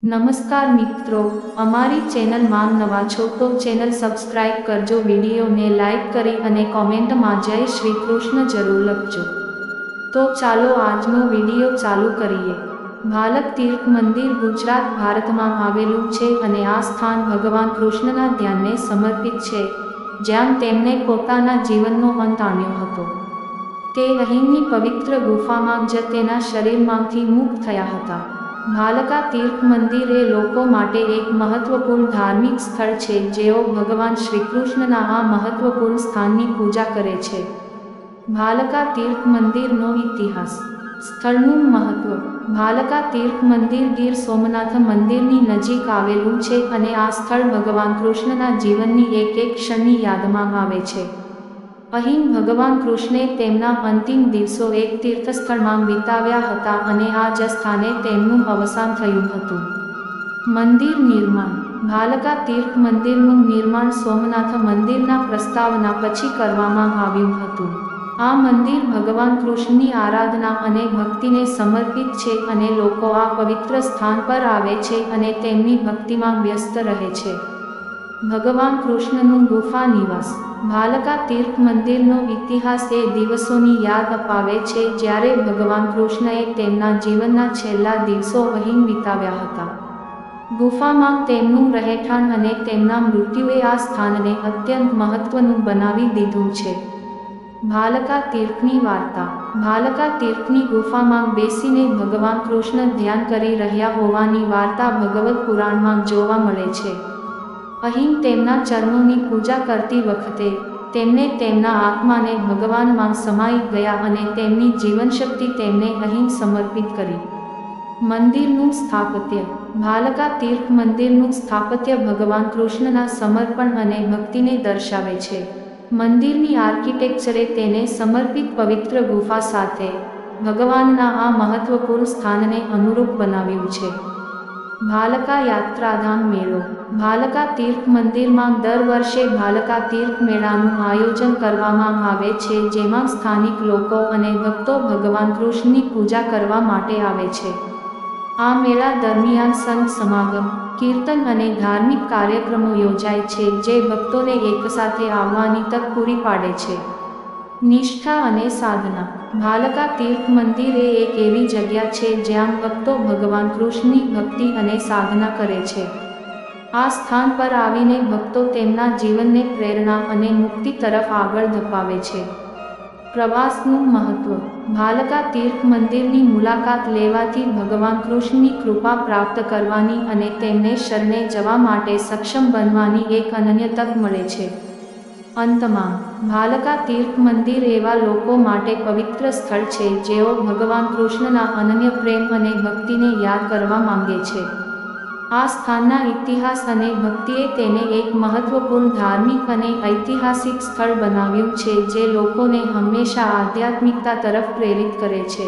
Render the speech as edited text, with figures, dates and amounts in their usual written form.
નમસ્કાર મિત્રો, અમારી ચેનલમાં નવા છો તો ચેનલ સબસ્ક્રાઇબ કરજો, વિડીયોને લાઇક કરી અને કોમેન્ટમાં જય શ્રી કૃષ્ણ જરૂર લખજો। તો ચાલો આજનો વિડીયો ચાલુ કરીએ। ભાલક તીર્થ મંદિર ગુજરાત ભારતમાં આવેલું છે અને આ સ્થાન ભગવાન કૃષ્ણના ધ્યાનને સમર્પિત છે, જ્યાં તેમણે પોતાના જીવનનો અંત આણ્યો હતો। તે અહીંની પવિત્ર ગુફામાં જ તેના શરીરમાંથી મુક્ત થયા હતા। ભાલકા તીર્થ મંદિર એ લોકો માટે એક મહત્વપૂર્ણ ધાર્મિક સ્થળ છે, જેઓ ભગવાન શ્રીકૃષ્ણના આ મહત્વપૂર્ણ સ્થાનની પૂજા કરે છે। ભાલકા તીર્થ મંદિરનો ઇતિહાસ। સ્થળનું મહત્વ। ભાલકા તીર્થ મંદિર ગીર સોમનાથ મંદિરની નજીક આવેલું છે અને આ સ્થળ ભગવાન કૃષ્ણના જીવનની એક ક્ષણની યાદમાં આવે છે। અહીં ભગવાન કૃષ્ણે તેમના અંતિમ દિવસો એક તીર્થસ્થળમાં વિતાવ્યા હતા અને આ જ સ્થાને તેમનું અવસાન થયું હતું। મંદિર નિર્માણ। ભાલકા તીર્થ મંદિરનું નિર્માણ સોમનાથ મંદિરના પ્રસ્તાવના પછી કરવામાં આવ્યું હતું। આ મંદિર ભગવાન કૃષ્ણની આરાધના અને ભક્તિને સમર્પિત છે અને લોકો આ પવિત્ર સ્થાન પર આવે છે અને તેમની ભક્તિમાં વ્યસ્ત રહે છે। ભગવાન કૃષ્ણનું ગુફા નિવાસ। ભાલકા તીર્થ મંદિરનો ઇતિહાસ એ દિવસોની યાદ અપાવે છે જ્યારે ભગવાન કૃષ્ણએ તેમના જીવનના છેલ્લા દિવસો અહીં વિતાવ્યા હતા। ગુફામાં તેમનું રહેઠાણ અને તેમના મૃત્યુએ આ સ્થાનને અત્યંત મહત્વનું બનાવી દીધું છે। ભાલકા તીર્થની વાર્તા। ભાલકા તીર્થની ગુફામાં બેસીને ભગવાન કૃષ્ણ ધ્યાન કરી રહ્યા હોવાની વાર્તા ભગવદ પુરાણમાં જોવા મળે છે। અહીં તેમના ચરણોની પૂજા કરતી વખતે તેમને તેમના આત્માને ભગવાનમાં સમાઈ ગયા અને તેમની જીવનશક્તિ તેમને અહીં સમર્પિત કરી। મંદિરનું સ્થાપત્ય। ભાલકા તીર્થ મંદિરનું સ્થાપત્ય ભગવાન કૃષ્ણના સમર્પણ અને ભક્તિને દર્શાવે છે। મંદિરની આર્કિટેક્ચરે તેને સમર્પિત પવિત્ર ગુફા સાથે ભગવાનના આ મહત્વપૂર્ણ સ્થાનને અનુરૂપ બનાવ્યું છે। ભાલકા યાત્રાધામ મેળો। ભાલકા તીર્થ મંદિરમાં દર વર્ષે ભાલકા તીર્થ મેળાનું આયોજન કરવામાં આવે છે, જેમાં સ્થાનિક લોકો અને ભક્તો ભગવાન કૃષ્ણની પૂજા કરવા માટે આવે છે। આ મેળા દરમિયાન સંત સમાગમ, કીર્તન અને ધાર્મિક કાર્યક્રમો યોજાય છે, જે ભક્તોને એકસાથે આવવાની તક પૂરી પાડે છે। નિષ્ઠા અને સાધના। ભાલકા તીર્થ મંદિર એ એક એવી જગ્યા છે જ્યાં ભક્તો ભગવાન કૃષ્ણની ભક્તિ અને સાધના કરે છે। આ સ્થાન પર આવીને ભક્તો તેમના જીવનને પ્રેરણા અને મુક્તિ તરફ આગળ ધપાવે છે। પ્રવાસનું મહત્વ। ભાલકા તીર્થ મંદિરની મુલાકાત લેવાથી ભગવાન કૃષ્ણની કૃપા પ્રાપ્ત કરવાની અને તેમને શરણે જવા માટે સક્ષમ બનવાની એક અનન્ય તક મળે છે। અંતમાં, ભાલકા તીર્થ મંદિર એવા લોકો માટે પવિત્ર સ્થળ છે જેઓ ભગવાન કૃષ્ણના અનન્ય પ્રેમ અને ભક્તિને યાદ કરવા માંગે છે। આ સ્થાનના ઇતિહાસ અને ભક્તિએ તેને એક મહત્વપૂર્ણ ધાર્મિક અને ઐતિહાસિક સ્થળ બનાવ્યું છે જે લોકોને હંમેશા આધ્યાત્મિકતા તરફ પ્રેરિત કરે છે।